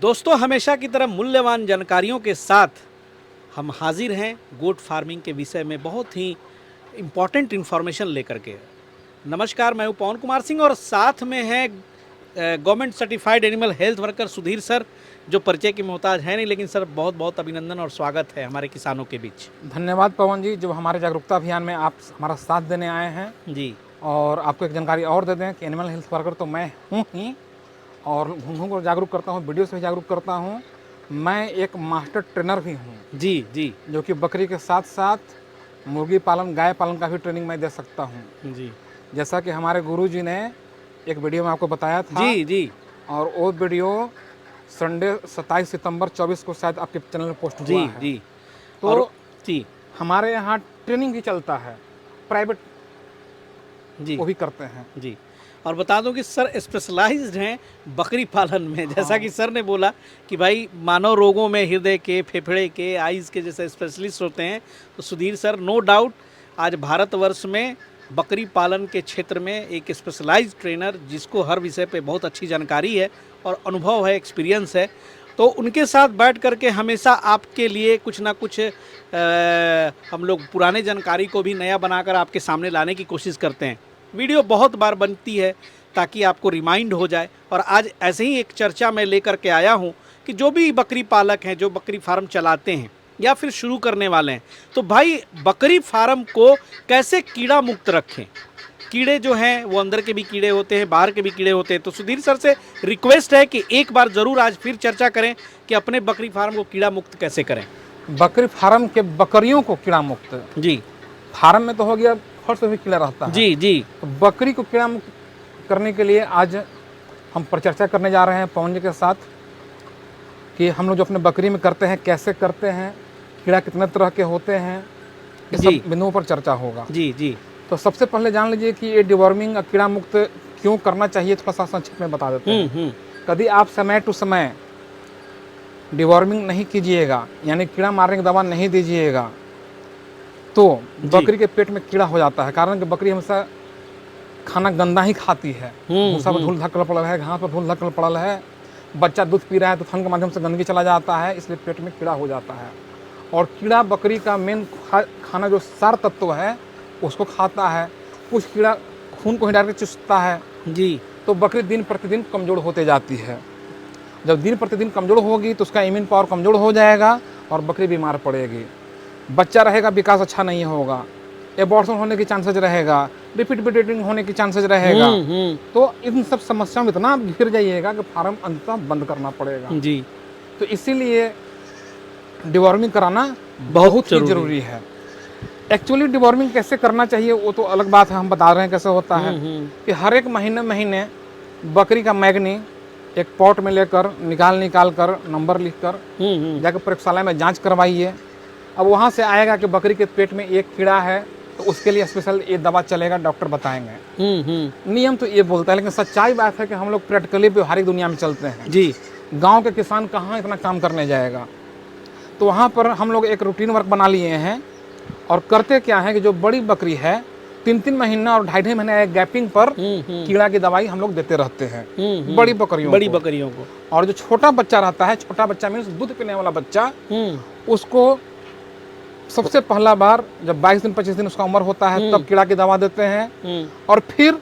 दोस्तों, हमेशा की तरह मूल्यवान जानकारियों के साथ हम हाजिर हैं गोट फार्मिंग के विषय में बहुत ही इम्पॉर्टेंट इन्फॉर्मेशन लेकर के। नमस्कार, मैं हूं पवन कुमार सिंह और साथ में है government certified animal health worker Sudhir sir, जो परिचय की मोहताज है नहीं, लेकिन सर बहुत बहुत अभिनंदन और स्वागत है हमारे किसानों के बीच। धन्यवाद पवन जी, जो हमारे जागरूकता अभियान में आप हमारा साथ देने आए हैं। जी। और आपको एक जानकारी और दे दें कि एनिमल हेल्थ वर्कर तो मैं हूँ ही, और घूम को जागरूक करता हूँ, वीडियो से भी जागरूक करता हूँ। मैं एक मास्टर ट्रेनर भी हूँ। जी जी। जो कि बकरी के साथ साथ मुर्गी पालन, गाय पालन का भी ट्रेनिंग मैं दे सकता हूँ। जी। जैसा कि हमारे गुरुजी ने एक वीडियो में आपको बताया था। जी जी। और वो वीडियो संडे 27 सितंबर 24 को शायद आपके चैनल में पोस्ट हुआ जी है। जी। तो और जी हमारे यहाँ ट्रेनिंग भी चलता है, प्राइवेट जी वो भी करते हैं। जी। और बता दूं कि सर स्पेशलाइज्ड हैं बकरी पालन में। जैसा कि सर ने बोला कि भाई मानव रोगों में हृदय के, फेफड़े के, आइज़ के जैसे स्पेशलिस्ट होते हैं, तो सुधीर सर नो डाउट आज भारतवर्ष में बकरी पालन के क्षेत्र में एक स्पेशलाइज्ड ट्रेनर, जिसको हर विषय पे बहुत अच्छी जानकारी है और अनुभव है, एक्सपीरियंस है, तो उनके साथ बैठ करके हमेशा आपके लिए कुछ ना कुछ हम लोग पुराने जानकारी को भी नया बनाकर आपके सामने लाने की कोशिश करते हैं। वीडियो बहुत बार बनती है ताकि आपको रिमाइंड हो जाए, और आज ऐसे ही एक चर्चा मैं लेकर के आया हूं कि जो भी बकरी पालक हैं, जो बकरी फार्म चलाते हैं या फिर शुरू करने वाले हैं, तो भाई बकरी फार्म को कैसे कीड़ा मुक्त रखें। कीड़े जो हैं वो अंदर के भी कीड़े होते हैं, बाहर के भी कीड़े होते हैं। तो सुधीर सर से रिक्वेस्ट है कि एक बार ज़रूर आज फिर चर्चा करें कि अपने बकरी फार्म को कीड़ा मुक्त कैसे करें। बकरी फार्म के बकरियों को कीड़ा मुक्त। जी। फार्म में तो हो गया, फर्श में भी कीड़ा रहता है। जी जी। तो बकरी को कीड़ा मुक्त करने के लिए आज हम परिचर्चा करने जा रहे हैं पवन जी के साथ कि हम लोग जो अपने बकरी में करते हैं कैसे करते हैं, कीड़ा कितने तरह के होते हैं, इस सब बिंदुओं पर चर्चा होगा। जी जी। तो सबसे पहले जान लीजिए कि ये डिवॉर्मिंग और कीड़ा मुक्त क्यों करना चाहिए, थोड़ा सा संक्षिप्त में बता देते हैं। कभी आप समय टू समय डिवॉर्मिंग नहीं कीजिएगा, यानी कीड़ा मारने की दवा नहीं दीजिएगा, तो बकरी के पेट में कीड़ा हो जाता है। कारण कि बकरी हमेशा खाना गंदा ही खाती है। भूसा पर धूल धक्कल पड़ल है, घास पर धूल धक्कल पड़ल है, बच्चा दूध पी रहा है तो थन के माध्यम से गंदगी चला जाता है, इसलिए पेट में कीड़ा हो जाता है। और कीड़ा बकरी का मेन खाना जो सार तत्व है उसको खाता है। कुछ कीड़ा खून को ही डायरेक्ट चूसता है। जी। तो बकरी दिन प्रतिदिन कमज़ोर होते जाती है। जब दिन प्रतिदिन कमज़ोर होगी तो उसका इम्यून पावर कमज़ोर हो जाएगा और बकरी बीमार पड़ेगी। बच्चा रहेगा, विकास अच्छा नहीं होगा, एबॉर्शन होने की चांसेस रहेगा, रिपीट ब्रीडिंग होने की चांसेस रहेगा। तो इन सब समस्याओं में इतना घिर जाइएगा कि फार्म अंततः बंद करना पड़ेगा। जी। तो इसीलिए डिवॉर्मिंग कराना बहुत ही जरूरी है। एक्चुअली डिवॉर्मिंग कैसे करना चाहिए वो तो अलग बात है, हम बता रहे हैं कैसे होता है। कि हर एक महीने बकरी का मैग्नी एक पॉट में लेकर निकाल कर नंबर लिखकर जाकर प्रयोगशाला में जांच करवाइए। अब वहाँ से आएगा कि बकरी के पेट में एक कीड़ा है, तो उसके लिए स्पेशल ये दवा चलेगा, डॉक्टर बताएंगे। नियम तो ये बोलता है, लेकिन सच्चाई बात है कि हम लोग प्रैक्टिकली व्यवहारिक दुनिया में चलते हैं। जी। गाँव के किसान कहाँ इतना काम करने जाएगा। तो वहाँ पर हम लोग एक रूटीन वर्क बना लिए हैं। और करते क्या है कि जो बड़ी बकरी है 3-3 महीना और 2.5 महीने गैपिंग पर कीड़ा की दवाई हम लोग देते रहते हैं बड़ी बकरियों को। और जो छोटा बच्चा रहता है, छोटा बच्चा मीन्स दूध पीने वाला बच्चा, उसको सबसे पहला बार जब 22 दिन 25 दिन उसका उम्र होता है तब कीड़ा की दवा देते हैं। और फिर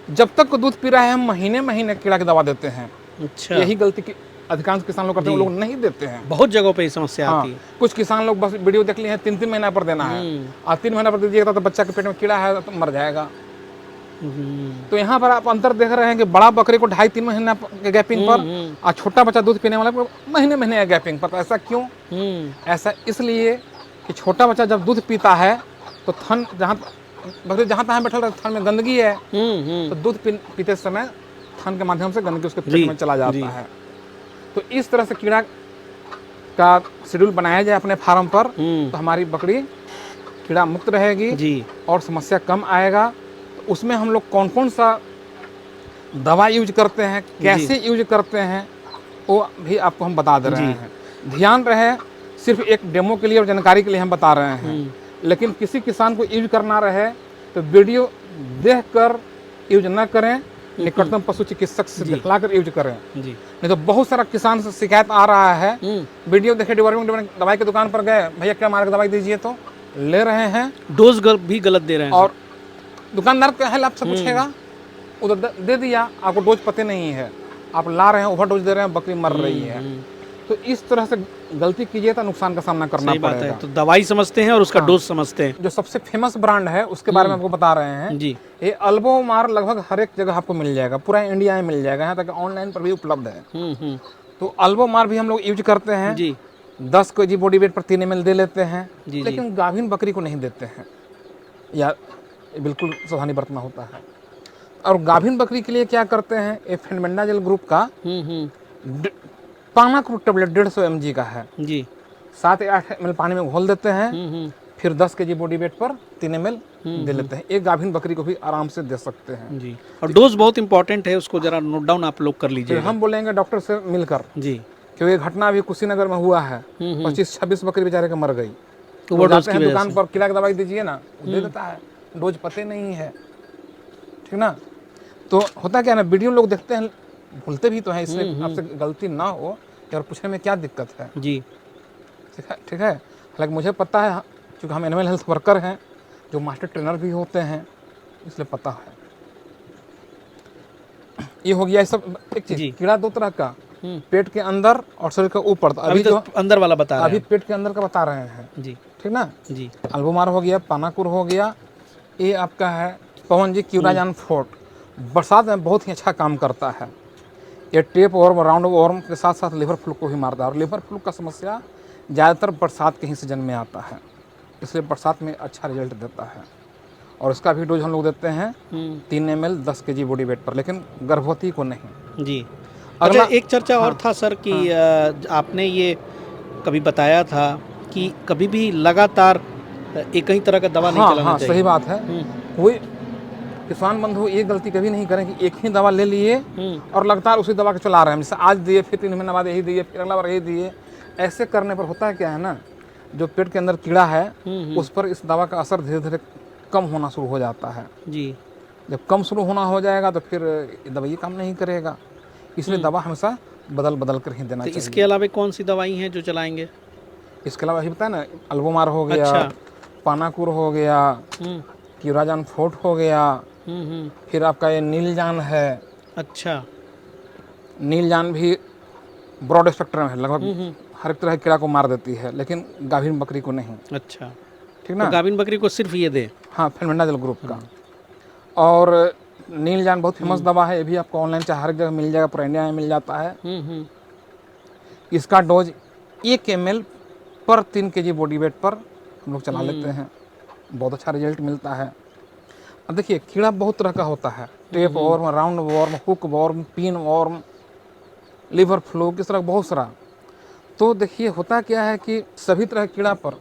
जब तक दूध पी रहा है हम महीने कीड़ा की दवा देते हैं। अच्छा। यही गलती की अधिकांश किसान लोग करते हैं, वो लोग नहीं देते हैं। बहुत जगहों पे समस्या आती है। कुछ किसान लोग बस वीडियो देख लिए हैं 3-3 महीना पर देना है, और 3 महीना पर दीजिएगा तो बच्चा के पेट में कीड़ा है तो मर जाएगा। तो यहाँ पर आप अंतर देख रहे हैं कि बड़ा बकरी को 2.5-3 महीना के गैपिंग पर, और छोटा बच्चा दूध पीने वाला को महीने गैपिंग पर। ऐसा क्यों? ऐसा इसलिए कि छोटा बच्चा जब दूध पीता है तो थन बकरी जहाँ तहाँ बैठल थन में गंदगी है, तो दूध पीते समय थन के माध्यम से गंदगी उसके पेट में चला जाता है। तो इस तरह से कीड़ा का शेड्यूल बनाया जाए अपने फार्म पर, तो हमारी बकरी कीड़ा मुक्त रहेगी। जी। और समस्या कम आएगा। तो उसमें हम लोग कौन कौन सा दवा यूज करते हैं, कैसे यूज करते हैं, वो भी आपको हम बता दे रहे हैं। ध्यान रहे, सिर्फ एक डेमो के लिए और जानकारी के लिए हम बता रहे हैं। लेकिन किसी किसान को यूज करना रहे तो वीडियो देखकर यूज न करें, निकटतम पशु चिकित्सक से दिखलाकर यूज करें। जी। नहीं तो बहुत सारा किसान से शिकायत आ रहा है, वीडियो देखे डिवर्मिंग दवाई की दुकान पर गए, भैया क्या मार के दवाई दीजिए, तो ले रहे हैं, डोज भी गलत दे रहे हैं और दुकानदार को है आपसे पूछेगा, उधर दे दिया, आपको डोज पते नहीं है, आप ला रहे हैं, ओवर डोज दे रहे हैं, बकरी मर रही है। तो इस तरह से गलती कीजिए तो नुकसान का सामना करना सही बात पड़ेगा। है। तो दवाई समझते हैं और उसका डोज समझते हैं। जो सबसे फेमस ब्रांड है उसके बारे में आपको बता रहे हैं जी। ये अल्बोमार लगभग हर एक जगह आपको मिल जाएगा, पूरा इंडिया में मिल जाएगा, यहाँ तक ऑनलाइन पर भी उपलब्ध है। तो अल्बोमार भी हम लोग यूज करते हैं जी 10 kg बॉडी वेट पर 3 ml दे लेते हैं, जी। लेकिन गाभिन बकरी को नहीं देते हैं, या बिल्कुल सावधानी बरतना होता है। और गाभिन बकरी के लिए क्या करते हैं, ये फेनबेंडाजोल ग्रुप का पानाक्रूर टेबलेट 150 mg का है जी। 7 या 8 ml पानी में घोल देते हैं, फिर 10 kg बॉडी वेट पर 3 ml दे लेते हैं। एक गाभिन बकरी को भी आराम से दे सकते हैं जी। और डोज बहुत इंपॉर्टेंट है, उसको जरा नोट डाउन आप लोग कर लीजिए। फिर हम बोलेंगे डॉक्टर से मिलकर जी। क्योंकि घटना अभी कुशीनगर में हुआ है, 25-26 बकरी बेचारे के मर गई। ओवर डोज की वजह दुकान पर किला की दवाई दीजिए ना, दे देता है, डोज पते नहीं है, ठीक ना। तो होता क्या है ना, वीडियो लोग देखते हैं, भूलते भी तो हैं, इसलिए आपसे गलती ना हो और पूछने में क्या दिक्कत है। जी। ठीक है। हालांकि मुझे पता है, क्योंकि हम एनिमल हेल्थ वर्कर हैं, जो मास्टर ट्रेनर भी होते हैं, इसलिए पता है। ये हो गया, ये सब एक चीज। कीड़ा 2 तरह का, पेट के अंदर और शरीर के ऊपर। अभी तो अंदर वाला बता रहे हैं, अभी पेट के अंदर का बता रहे हैं जी, ठीक ना जी। अल्बोमार हो गया, पानाकुर हो गया, ये आपका है पवन जी क्यूराजान फोर्ट, बरसात में बहुत ही अच्छा काम करता है। ये टेप वर्म, राउंड वर्म के साथ साथ लिवर फ्लू को भी मारता है, और लिवर फ्लू का समस्या ज़्यादातर बरसात के ही सीजन में आता है, इसलिए बरसात में अच्छा रिजल्ट देता है। और इसका भी डोज हम लोग देते हैं 3 ml 10 kg बॉडी वेट पर, लेकिन गर्भवती को नहीं। जी। अच्छा, एक चर्चा और था सर कि आपने ये कभी बताया था कि कभी भी लगातार एक ही तरह का दवा नहीं चलाना चाहिए। सही बात है। कोई किसान बंधु ये गलती कभी नहीं करें कि एक ही दवा ले लिए और लगातार उसी दवा को चला रहे हैं, जैसे आज दिए, फिर 3 महीने बाद यही दिए, फिर अगला बार यही दिए। ऐसे करने पर होता है क्या है ना, जो पेट के अंदर कीड़ा है उस पर इस दवा का असर धीरे धीरे कम होना शुरू हो जाता है जी। जब कम शुरू होना हो जाएगा तो फिर दवा ये काम नहीं करेगा, इसलिए दवा हमेशा बदल बदल कर ही देना चाहिए। इसके अलावा कौन सी दवाई हैं जो चलाएंगे? इसके अलावा बताया ना, अल्बोमार हो गया, पानाकुर हो गया, क्यूराजान फोर्ट हो गया, फिर आपका ये नीलजान है। अच्छा। नीलजान भी ब्रॉड स्पेक्ट्रम है, लगभग हर एक तरह के कीड़ा को मार देती है, लेकिन गाभिन बकरी को नहीं। अच्छा, ठीक ना। तो गाभिन बकरी को सिर्फ ये दे? हाँ, फेनबेंडाजोल ग्रुप का। और नीलजान बहुत फेमस दवा है, ये भी आपको ऑनलाइन चाहे हर जगह मिल जाएगा, पूरा इंडिया में मिल जाता है। इसका डोज 1 ml पर 3 kg बॉडी वेट पर हम लोग चला लेते हैं, बहुत अच्छा रिजल्ट मिलता है। अब देखिए, कीड़ा बहुत तरह का होता है, tape worm, round worm, hook worm, pin worm, liver fluke, किस तरह बहुत सारा। तो देखिए होता क्या है कि सभी तरह कीड़ा पर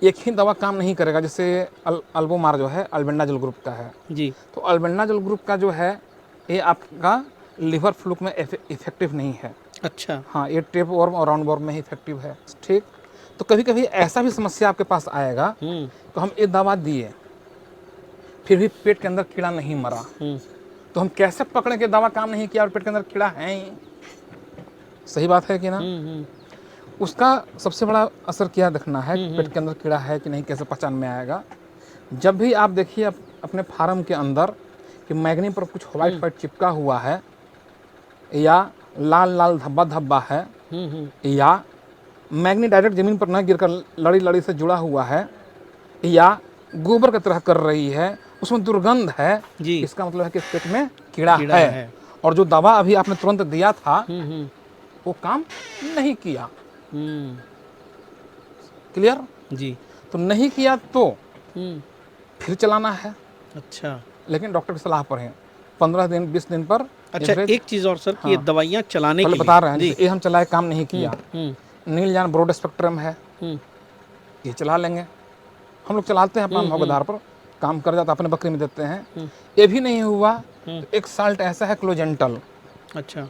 एक ही दवा काम नहीं करेगा। जैसे अल्बोमार जो है अल्बेंडाजोल ग्रुप का है जी, तो अल्बेंडाजोल ग्रुप का जो है ये आपका लिवर फ्लू में इफेक्टिव नहीं है। अच्छा। हाँ, ये टेप वॉर्म और राउंड वॉर्म में ही इफेक्टिव है। ठीक। तो कभी कभी ऐसा भी समस्या आपके पास आएगा तो हम ये दवा दिए फिर भी पेट के अंदर कीड़ा नहीं मरा, तो हम कैसे पकड़े कि दवा काम नहीं किया और पेट के अंदर कीड़ा है ही? सही बात है कि ना। उसका सबसे बड़ा असर क्या देखना है, पेट के अंदर कीड़ा है कि नहीं, कैसे पहचान में आएगा? जब भी आप देखिए अपने फार्म के अंदर कि मैग्नी पर कुछ व्हाइट व्हाइट चिपका हुआ है, या लाल लाल धब्बा धब्बा है, या मैग्नी डायरेक्ट जमीन पर न गिरकर लड़ी लड़ी से जुड़ा हुआ है, या गोबर की तरह कर रही है, उसमें दुर्गंध है जी, इसका मतलब है कि पेट में कीड़ा है। और जो दवा अभी आपने तुरंत दिया था वो काम नहीं किया। क्लियर जी। तो नहीं किया तो फिर चलाना है। अच्छा। लेकिन डॉक्टर की सलाह पर है, 15 दिन 20 दिन पर। अच्छा, एक चीज और सर कि ये दवाइयाँ चलाने के लिए बता रहे हैं, ये हम चलाए काम नहीं किया। नीलजान ब्रॉड स्पेक्ट्रम है, ये चला लेंगे, हम लोग चलाते हैं अपना अनुभव के आधार पर, काम कर जाता, अपने बकरी में देते हैं। ये भी नहीं हुआ तो एक साल्ट ऐसा है क्लोजेंटल। अच्छा।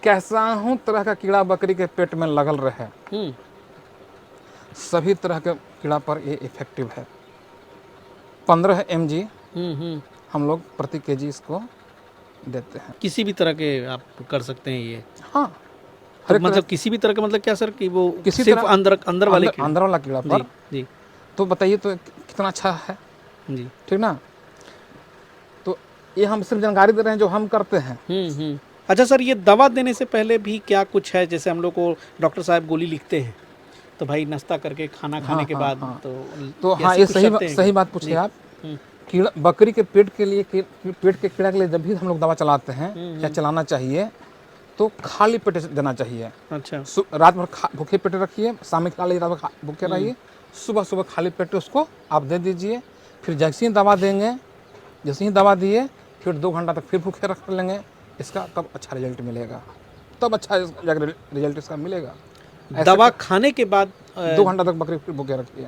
कैसा हूँ तरह का कीड़ा बकरी के पेट में लगल रहे, सभी तरह के कीड़ा पर ये इफेक्टिव है। 15 mg हम लोग प्रति kg इसको देते हैं। किसी भी तरह के आप कर सकते हैं ये? हाँ, तो मतलब किसी भी तरह का मतलब क्या सर कि वो किसी सिर्फ तरह अंदर अंदर वाले कीड़े? अंदर वाला कीड़ा पर। जी तो बताइए तो कितना अच्छा है, जी। ठीक ना। तो ये हम सिर्फ जानकारी दे रहे हैं जो हम करते हैं। अच्छा सर, ये दवा देने से पहले भी क्या कुछ है? जैसे हम लोग को डॉक्टर साहब गोली लिखते हैं, तो भाई नाश्ता करके खाना खाने के बाद तो हाँ, ऐसी ये कुछ शर्तें हैं सही क्या? बात पूछे जी। आप। कीड़ा बकरी के पेट के लिए, पेट के कीड़ा के लिए जब भी हम लोग दवा चलाते हैं या चलाना चाहिए तो खाली पेट देना चाहिए। अच्छा। रात भर भूखे पेट रखिए, शाम में खा लीजिए, रात भर भूखे रहिए, सुबह सुबह खाली पेट उसको आप दे दीजिए। फिर जैसे ही दवा देंगे, जैसे ही दवा दिए फिर 2 घंटा तक फिर भूखे रख लेंगे। इसका तब अच्छा रिजल्ट मिलेगा, तब अच्छा रिजल्ट इसका मिलेगा। दवा खाने के बाद 2 घंटा तक बकरी फिर भूखे रखिए।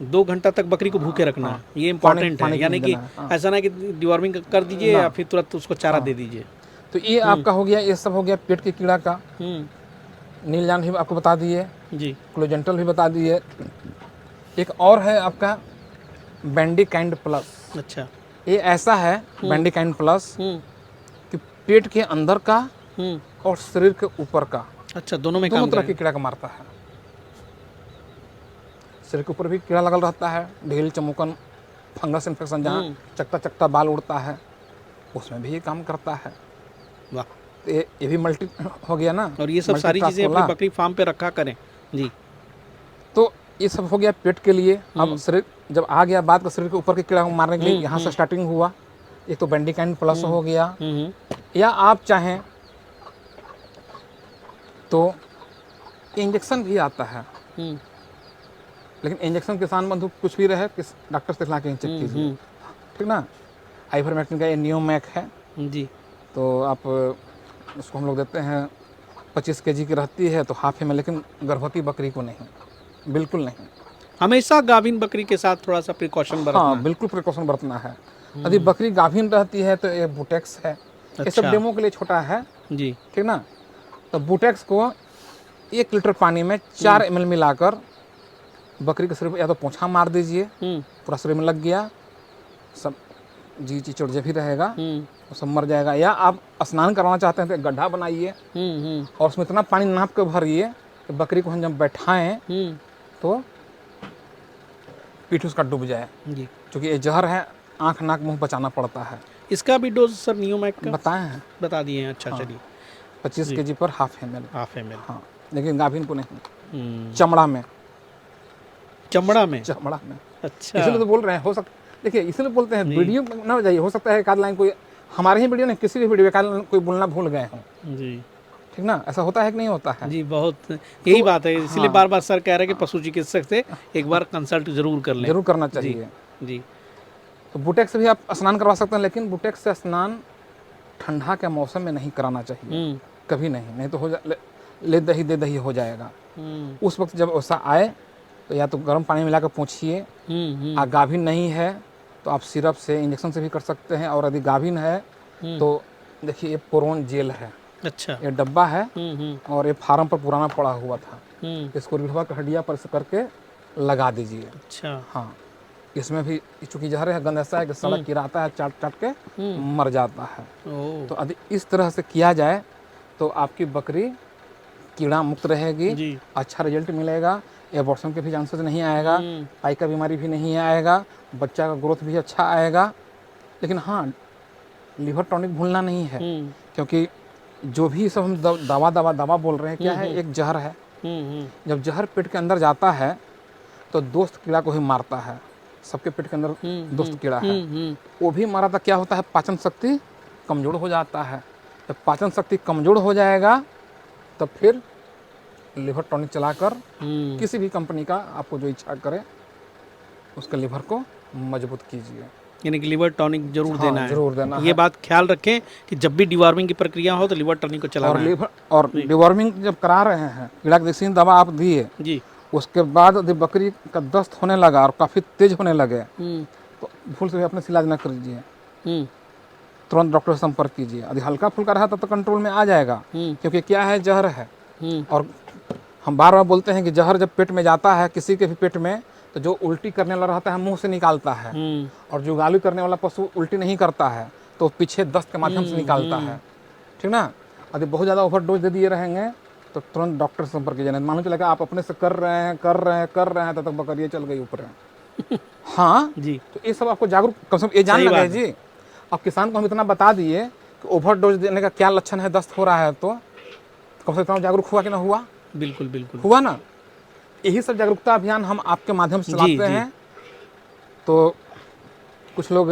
2 घंटा तक बकरी को भूखे रखना है, ये इम्पोर्टेंट है। यानी कि ऐसा ना कि डिवॉर्मिंग कर दीजिए या फिर तुरंत उसको चारा दे दीजिए। तो ये आपका हो गया, ये सब हो गया पेट के कीड़ा का। नीलजान भी आपको बता दिए जी, क्लोजेंटल भी बता दिए। एक और है आपका बेंडिकाइंड प्लस। अच्छा। ये ऐसा है बेंडिकाइंड प्लस कि पेट के अंदर का और शरीर के ऊपर का, अच्छा, दोनों में दोनों काम तरह करें। के कीड़ा का मारता है। शरीर के ऊपर भी कीड़ा लगल रहता है, ढील चमुकन फंगस इन्फेक्शन, जहाँ चकता चकता बाल उड़ता है, उसमें भी ये काम करता है। वाह। तो ये भी मल्टी हो गया ना। और ये सब सारी चीज़ें अपनी बकरी फार्म पे रखा करें। जी। तो ये सब हो गया पेट के लिए। अब शरीर जब आ गया बात का, शरीर के ऊपर के कीड़ा को मारने के लिए यहाँ से स्टार्टिंग हुआ। एक तो बेंडिकाइंड प्लस हो गया, या आप चाहें तो इंजेक्शन भी आता है। लेकिन इंजेक्शन किसान बंधु कुछ भी रहे, किस डॉक्टर से दिखला के चेक कीजिए, ठीक ना। आइवरमेक्टिन का ये नियोमैक है जी। तो आप उसको हम लोग देते हैं 25 kg की रहती है तो हाफ में, लेकिन गर्भवती बकरी को नहीं, बिल्कुल नहीं। हमेशा गाभिन बकरी के साथ थोड़ा सा प्रिकॉशन बरतना हाँ, है। बिल्कुल प्रिकॉशन बरतना है। यदि बकरी गाभिन रहती है तो ये बुटेक्स है। ये सब डेमो के लिए छोटा है जी, ठीक ना। तो बुटेक्स को 1 लीटर पानी में 4 ml मिलाकर बकरी के शरीर पर या तो पोंछा मार दीजिए, पूरा शरीर में लग गया, सब जी चिचड़ जो भी रहेगा वो सब मर जाएगा। या आप स्नान करवाना चाहते हैं तो एक गड्ढा बनाइए और उसमें इतना पानी नाप के भरिए कि बकरी को हम जब बैठाएं तो पीठ उसका डूब जाए, क्योंकि ये जहर है, आँख नाक मुंह बचाना पड़ता है। इसका भी डोज सर नियोमैक का बताए हैं, बता दिए हैं। अच्छा, चलिए। 25 kg पर हाफ ml। हाँ, लेकिन गाभिन को नहीं, चमड़ा में। अच्छा, इसलिए तो बोल रहे हैं, हो सकता, देखिए इसलिए बोलते हैं वीडियो ना हो जाइए, हो सकता है एक आध लाइन कोई हमारे ही वीडियो नहीं, किसी भी वीडियो एक आध लाइन कोई बोलना भूल गए हों जी, ठीक ना। ऐसा होता है कि नहीं होता है? जी, बहुत यही बात है। इसलिए बार बार सर कह रहे हैं कि पशु चिकित्सक से एक बार कंसल्ट जरूर कर लें। जरूर करना चाहिए जी। तो बुटेक्स से भी आप स्नान करवा सकते हैं, लेकिन बुटेक्स से स्नान ठंडा के मौसम में नहीं कराना चाहिए, कभी नहीं तो हो ले दही हो जाएगा। उस वक्त जब ऐसा आए तो या तो गर्म पानी मिलाकर पोंछिए। गाभिन नहीं है तो आप सिरप से, इंजेक्शन से भी कर सकते हैं। और यदि गाभिन है तो देखिए ये पोरोन जेल है। अच्छा। ये डब्बा है और ये फार्म पर पुराना पड़ा हुआ था, इसको रीढ़वा की हड्डियाँ पर से करके लगा दीजिए। अच्छा। हाँ, इसमें भी चूंकि जहर है, गंध ऐसा है कि सड़क गिराता है, चाट के मर जाता है। तो यदि इस तरह से किया जाए तो आपकी बकरी कीड़ा मुक्त रहेगी, अच्छा रिजल्ट मिलेगा, एबॉर्शन के भी चांसेस नहीं आएगा, पाई का बीमारी भी नहीं आएगा, बच्चा का ग्रोथ भी अच्छा आएगा। लेकिन हाँ, लिवर टॉनिक भूलना नहीं है, क्योंकि जो भी सब हम दवा बोल रहे हैं, क्या है, एक जहर है। जब जहर पेट के अंदर जाता है तो दोस्त कीड़ा को ही मारता है। सबके पेट के अंदर दोस्त कीड़ा है, वो भी मारा था। क्या होता है, पाचन शक्ति कमजोर हो जाता है। जब पाचन शक्ति कमजोर हो जाएगा तब फिर लिवर टॉनिक चलाकर किसी भी कंपनी का आपको जो इच्छा करे उसके लिवर को मजबूत कीजिए। यानी कि लिवर टॉनिक जरूर देना है। जरूर देना ये बात ख्याल रखें कि जब भी डिवॉर्मिंग की प्रक्रिया हो तो लिवर टॉनिक को चलाना है। और डिवॉर्मिंग जब करा रहे हैं, कीड़ा वैक्सीन दवा आप दिए जी, उसके बाद यदि बकरी का दस्त होने लगा और काफ़ी तेज होने लगे तो भूल से भी अपने इलाज न कीजिए, तुरंत डॉक्टर से संपर्क कीजिए। यदि हल्का फुल्का रहा तब तो कंट्रोल में आ जाएगा, क्योंकि क्या है, जहर है। और हम बार बार बोलते हैं कि जहर जब पेट में जाता है किसी के भी पेट में, तो जो उल्टी करने वाला रहता है मुंह से निकालता है, और जो गाली करने वाला पशु उल्टी नहीं करता है। तो पीछे दस्त के माध्यम से निकालता है, ठीक ना। यदि बहुत ज़्यादा ओवरडोज दे दिए रहेंगे तो तुरंत डॉक्टर से संपर्क कीजिए। मान लो चला कि आप अपने से कर रहे हैं तब तक बकरियाँ चल गई ऊपर। हाँ जी, तो ये सब आपको जागरूक कम से कम ये जान सही लगा बात है जी। अब किसान को हम इतना बता दिए कि ओवरडोज देने का क्या लक्षण है, दस्त हो रहा है, तो कम से कम जागरूक हुआ कि ना हुआ? बिल्कुल बिल्कुल। हुआ ना। यही सब जागरूकता अभियान हम आपके माध्यम से जी, चलाते जी। हैं। तो कुछ लोग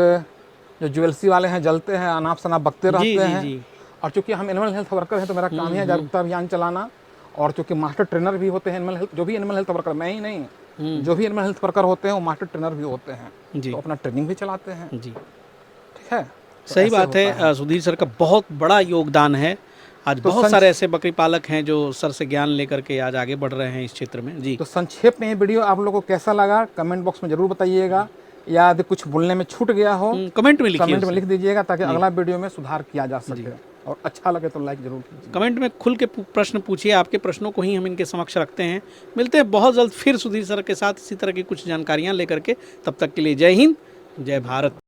जो ज्वेलसी वाले हैं जलते हैं, अनाप शनाप बकते जी, रहते जी, हैं। जी। और चूंकि हम एनिमल हेल्थ वर्कर हैं तो मेरा काम ही है जागरूकता अभियान चलाना। और चूंकि मास्टर ट्रेनर भी होते हैं एनिमल हेल्थ, जो भी एनिमल हेल्थ वर्कर, मैं ही नहीं, जो भी एनिमल हेल्थ वर्कर होते हैं वो मास्टर ट्रेनर भी होते हैं, जी, तो अपना ट्रेनिंग भी चलाते हैं, जी। ठीक है। तो सही ऐसे बात होता है, सुधीर सर का बहुत बड़ा योगदान है। आज तो बहुत सारे ऐसे बकरी पालक हैं जो सर से ज्ञान लेकर के आज आगे बढ़ रहे हैं इस क्षेत्र में। जी, तो संक्षेप में ये वीडियो आप लोगों को कैसा लगा कमेंट बॉक्स में जरूर बताइएगा, या यदि कुछ बोलने में छूट गया हो कमेंट में लिखिए कमेंट में उसे। लिख दीजिएगा ताकि अगला वीडियो में सुधार किया जा सके। और अच्छा लगे तो लाइक जरूर कीजिए। कमेंट में खुल के प्रश्न पूछिए, आपके प्रश्नों को ही हम इनके समक्ष रखते हैं। मिलते हैं बहुत जल्द फिर सुधीर सर के साथ इसी तरह की कुछ जानकारियां लेकर के। तब तक के लिए जय हिंद, जय भारत।